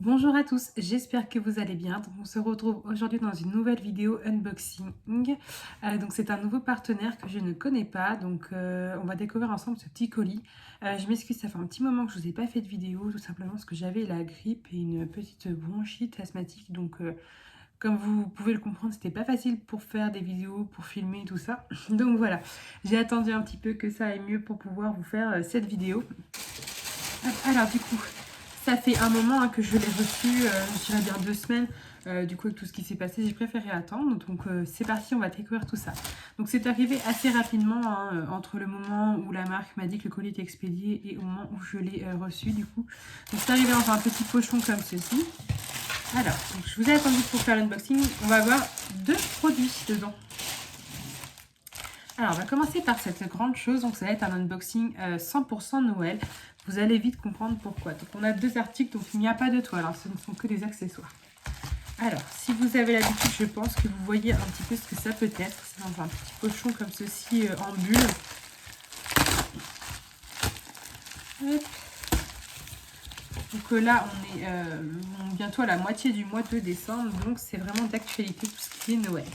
Bonjour à tous, j'espère que vous allez bien. Donc, on se retrouve aujourd'hui dans une nouvelle vidéo unboxing. Donc c'est un nouveau partenaire que je ne connais pas, donc on va découvrir ensemble ce petit colis. Je m'excuse, ça fait un petit moment que je ne vous ai pas fait de vidéo, tout simplement parce que j'avais la grippe et une petite bronchite asthmatique. Donc comme vous pouvez le comprendre, c'était pas facile pour faire des vidéos, pour filmer tout ça. Donc voilà, j'ai attendu un petit peu que ça aille mieux pour pouvoir vous faire cette vidéo. Alors du coup, ça fait un moment que je l'ai reçu, je dirais bien 2 semaines. Du coup, avec tout ce qui s'est passé, j'ai préféré attendre. Donc c'est parti, on va découvrir tout ça. Donc c'est arrivé assez rapidement, hein, entre le moment où la marque m'a dit que le colis était expédié et au moment où je l'ai reçu du coup. Donc c'est arrivé dans un petit pochon comme ceci. Alors, donc, je vous ai attendu pour faire l'unboxing. On va avoir 2 produits dedans. Alors, on va commencer par cette grande chose. Donc, ça va être un unboxing 100% Noël. Vous allez vite comprendre pourquoi. Donc, on a 2 articles, donc il n'y a pas de toile. Alors, ce ne sont que des accessoires. Alors, si vous avez l'habitude, je pense que vous voyez un petit peu ce que ça peut être. C'est dans un petit pochon comme ceci en bulle. Hop. Donc là, on est bientôt à la moitié du mois de décembre. Donc, c'est vraiment d'actualité tout ce qui est Noël.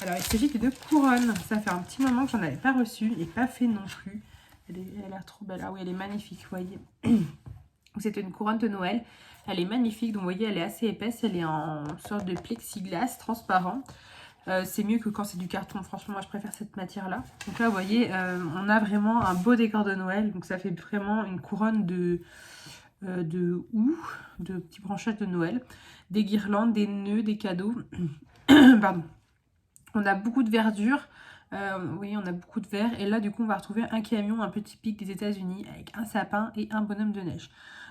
Alors, il s'agit de 2 couronnes. Ça fait un petit moment que j'en avais pas reçu et pas fait non plus. Elle a l'air trop belle. Ah oui, elle est magnifique, vous voyez. C'est une couronne de Noël. Elle est magnifique. Donc, vous voyez, elle est assez épaisse. Elle est en sorte de plexiglas transparent. C'est mieux que quand c'est du carton. Franchement, moi, je préfère cette matière-là. Donc là, vous voyez, on a vraiment un beau décor de Noël. Donc, ça fait vraiment une couronne de houx, de petits branchages de Noël. Des guirlandes, des nœuds, des cadeaux. Pardon. On a beaucoup de verdure. Oui, on a beaucoup de verre. Et là, du coup, on va retrouver un camion, un petit pic des États-Unis avec un sapin et un bonhomme de neige.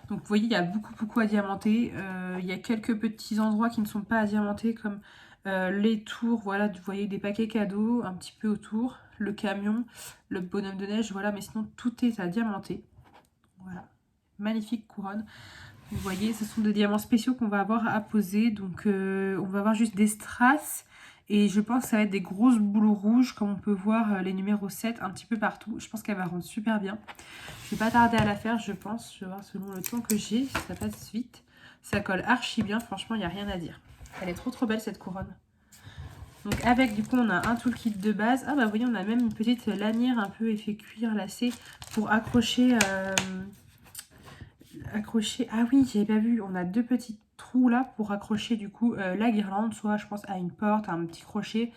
Donc, vous voyez, il y a beaucoup à diamanter. Il y a quelques petits endroits qui ne sont pas à diamanter, comme les tours. Voilà, vous voyez, des paquets cadeaux un petit peu autour. Le camion, le bonhomme de neige. Voilà, mais sinon, tout est à diamanter. Voilà, magnifique couronne. Vous voyez, ce sont des diamants spéciaux qu'on va avoir à poser. Donc, on va avoir juste des strass. Et je pense que ça va être des grosses boules rouges, comme on peut voir les numéros 7 un petit peu partout. Je pense qu'elle va rendre super bien. Je vais pas tarder à la faire, je pense. Je vais voir selon le temps que j'ai, si ça passe vite. Ça colle archi bien, franchement, il n'y a rien à dire. Elle est trop belle, cette couronne. Donc avec, du coup, on a un toolkit de base. Ah bah, vous voyez, on a même une petite lanière un peu effet cuir lacé pour accrocher... Ah oui, j'avais pas vu, on a 2 petits trous là pour accrocher du coup la guirlande, soit je pense à une porte, à un petit crochet.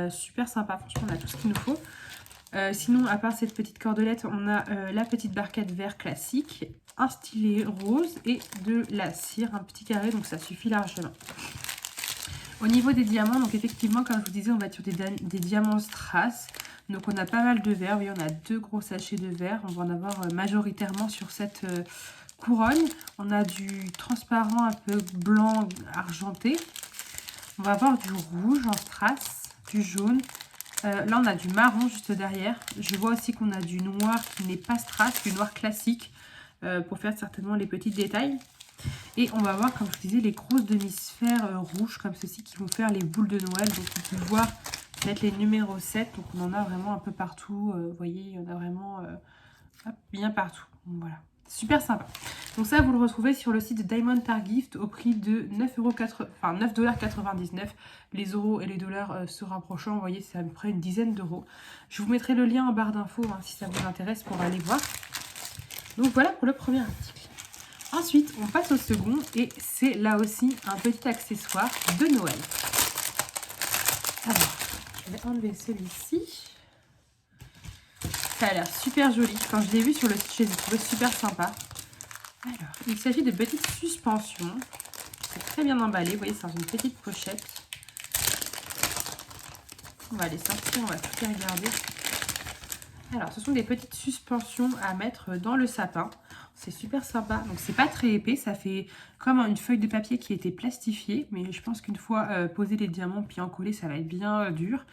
Super sympa, franchement on a tout ce qu'il nous faut. Sinon, à part cette petite cordelette, on a la petite barquette vert classique, un stylet rose et de la cire, un petit carré, donc ça suffit largement. Au niveau des diamants, donc effectivement, comme je vous disais, on va être sur des diamants strass. Donc on a pas mal de verre, oui, on a 2 gros sachets de verre, on va en avoir majoritairement sur cette couronne. On a du transparent un peu blanc argenté. On va avoir du rouge en strass, du jaune. Là, on a du marron juste derrière. Je vois aussi qu'on a du noir qui n'est pas strass, du noir classique, pour faire certainement les petits détails. Et on va voir, comme je vous disais, les grosses demi-sphères rouges comme ceci qui vont faire les boules de Noël. Donc on peut voir mettre les numéros 7. Donc on en a vraiment un peu partout. Vous voyez, il y en a vraiment bien partout. Donc, voilà. Super sympa. Donc ça, vous le retrouvez sur le site de Diamond Star Gift au prix de 9,99 €. Les euros et les dollars se rapprochant, vous voyez, c'est à peu près une dizaine d'euros. Je vous mettrai le lien en barre d'infos si ça vous intéresse pour aller voir. Donc voilà pour le premier article. Ensuite, on passe au second et c'est là aussi un petit accessoire de Noël. Alors, je vais enlever celui-ci. Ça a l'air super joli. Quand je l'ai vu sur le site, je l'ai trouvé super sympa. Alors, il s'agit de petites suspensions. C'est très bien emballé. Vous voyez, c'est dans une petite pochette. On va les sortir, on va tout les regarder. Alors, ce sont des petites suspensions à mettre dans le sapin. C'est super sympa. Donc, c'est pas très épais. Ça fait comme une feuille de papier qui a été plastifiée. Mais je pense qu'une fois posé les diamants puis encollés, ça va être bien dur.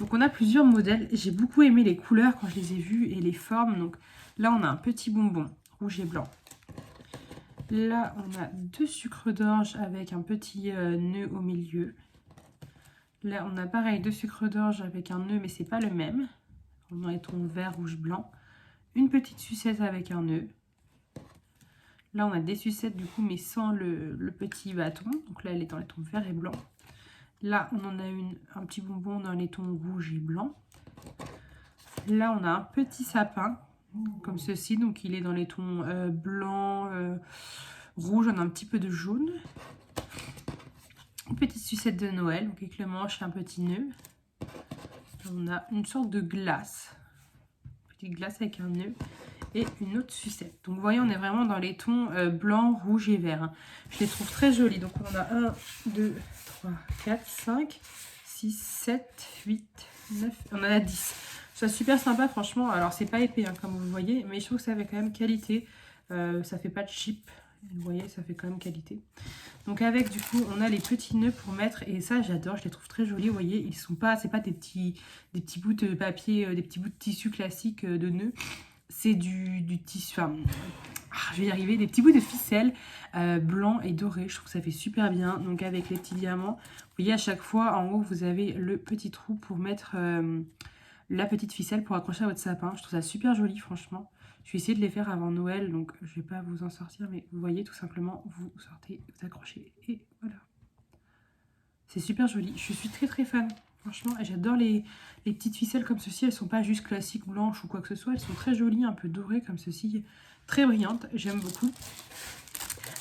Donc, on a plusieurs modèles. J'ai beaucoup aimé les couleurs quand je les ai vues et les formes. Donc, là, on a un petit bonbon rouge et blanc. Là, on a 2 sucres d'orge avec un petit nœud au milieu. Là, on a pareil 2 sucres d'orge avec un nœud, mais c'est pas le même. On a les tons vert, rouge, blanc. Une petite sucette avec un nœud. Là, on a des sucettes du coup, mais sans le petit bâton. Donc là, elle est dans les tons vert et blanc. Là, on en a un petit bonbon dans les tons rouge et blanc. Là, on a un petit sapin, comme ceci. Donc, il est dans les tons blanc, rouge. On a un petit peu de jaune. Une petite sucette de Noël, donc avec le manche et un petit nœud. On a une sorte de glace. Petite glace avec un nœud. Et une autre sucette. Donc vous voyez, on est vraiment dans les tons blanc, rouge et vert. Hein. Je les trouve très jolis. Donc on a 1, 2, 3, 4, 5, 6, 7, 8, 9. On en a 10. C'est super sympa franchement. Alors c'est pas épais hein, comme vous le voyez. Mais je trouve que ça fait quand même qualité. Ça fait pas de cheap. Vous voyez, ça fait quand même qualité. Donc avec du coup, on a les petits nœuds pour mettre. Et ça, j'adore. Je les trouve très jolis. Vous voyez, ils sont pas, c'est pas des petits bouts de papier, des petits bouts de tissu classique de nœuds. C'est du tissu, enfin, je vais y arriver, des petits bouts de ficelle blanc et doré. Je trouve que ça fait super bien. Donc avec les petits diamants, vous voyez à chaque fois, en haut, vous avez le petit trou pour mettre la petite ficelle pour accrocher à votre sapin. Je trouve ça super joli, franchement. Je vais essayer de les faire avant Noël, donc je vais pas vous en sortir, mais vous voyez, tout simplement, vous sortez, vous accrochez, et voilà. C'est super joli. Je suis très très fan. Franchement, j'adore les petites ficelles comme ceci. Elles sont pas juste classiques blanches ou quoi que ce soit. Elles sont très jolies, un peu dorées comme ceci. Très brillantes. J'aime beaucoup.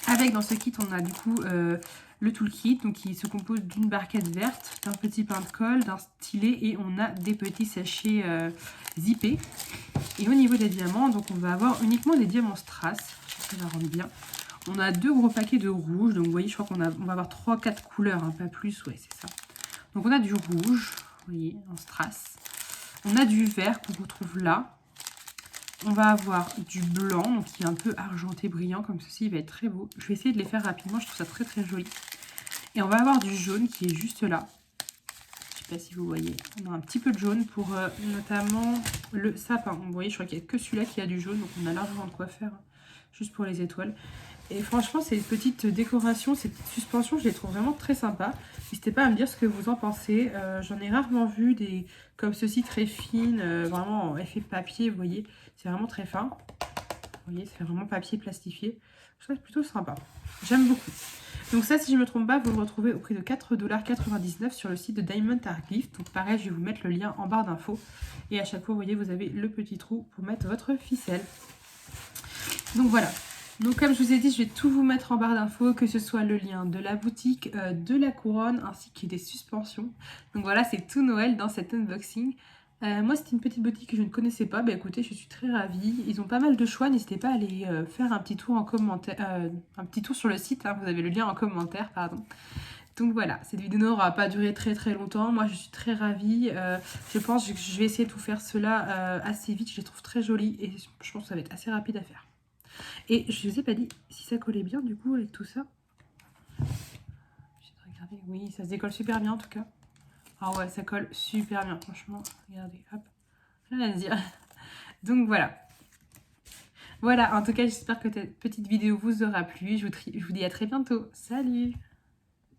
Avec dans ce kit, on a du coup le toolkit. Donc qui se compose d'une barquette verte, d'un petit pain de colle, d'un stylet. Et on a des petits sachets zippés. Et au niveau des diamants, donc on va avoir uniquement des diamants strass. Je pense que ça rentre bien. On a 2 gros paquets de rouge. Donc vous voyez, je crois qu'on va avoir 3-4 couleurs, hein, pas plus. Ouais, c'est ça. Donc on a du rouge, vous voyez, en strass. On a du vert qu'on retrouve là. On va avoir du blanc, donc qui est un peu argenté, brillant, comme ceci. Il va être très beau. Je vais essayer de les faire rapidement, je trouve ça très très joli. Et on va avoir du jaune qui est juste là. Je ne sais pas si vous voyez. On a un petit peu de jaune pour notamment le sapin. Vous voyez, je crois qu'il n'y a que celui-là qui a du jaune, donc on a largement de quoi faire, hein, juste pour les étoiles. Et franchement, ces petites décorations, ces petites suspensions, je les trouve vraiment très sympas. N'hésitez pas à me dire ce que vous en pensez. J'en ai rarement vu des comme ceci très fines, vraiment en effet papier, vous voyez. C'est vraiment très fin. Vous voyez, c'est vraiment papier plastifié. Je trouve ça plutôt sympa. J'aime beaucoup. Donc ça, si je ne me trompe pas, vous le retrouvez au prix de 4,99 $, sur le site de Diamond Art Gift. Donc pareil, je vais vous mettre le lien en barre d'infos. Et à chaque fois, vous voyez, vous avez le petit trou pour mettre votre ficelle. Donc voilà. Donc comme je vous ai dit, je vais tout vous mettre en barre d'infos, que ce soit le lien de la boutique, de la couronne, ainsi que des suspensions. Donc voilà, c'est tout Noël dans cet unboxing. Moi, c'était une petite boutique que je ne connaissais pas. Bah écoutez, je suis très ravie. Ils ont pas mal de choix. N'hésitez pas à aller faire un petit tour en commentaire, un petit tour sur le site. Hein, vous avez le lien en commentaire, pardon. Donc voilà, cette vidéo n'aura pas duré très très longtemps. Moi, je suis très ravie. Je pense que je vais essayer de tout faire cela assez vite. Je les trouve très jolies et je pense que ça va être assez rapide à faire. Et je ne vous ai pas dit si ça collait bien du coup avec tout ça. Je vais regarder. Oui, ça se décolle super bien en tout cas. Ah ouais, ça colle super bien, franchement. Regardez, hop. Rien à dire. Donc voilà. Voilà, en tout cas, j'espère que cette petite vidéo vous aura plu. Je vous dis à très bientôt. Salut!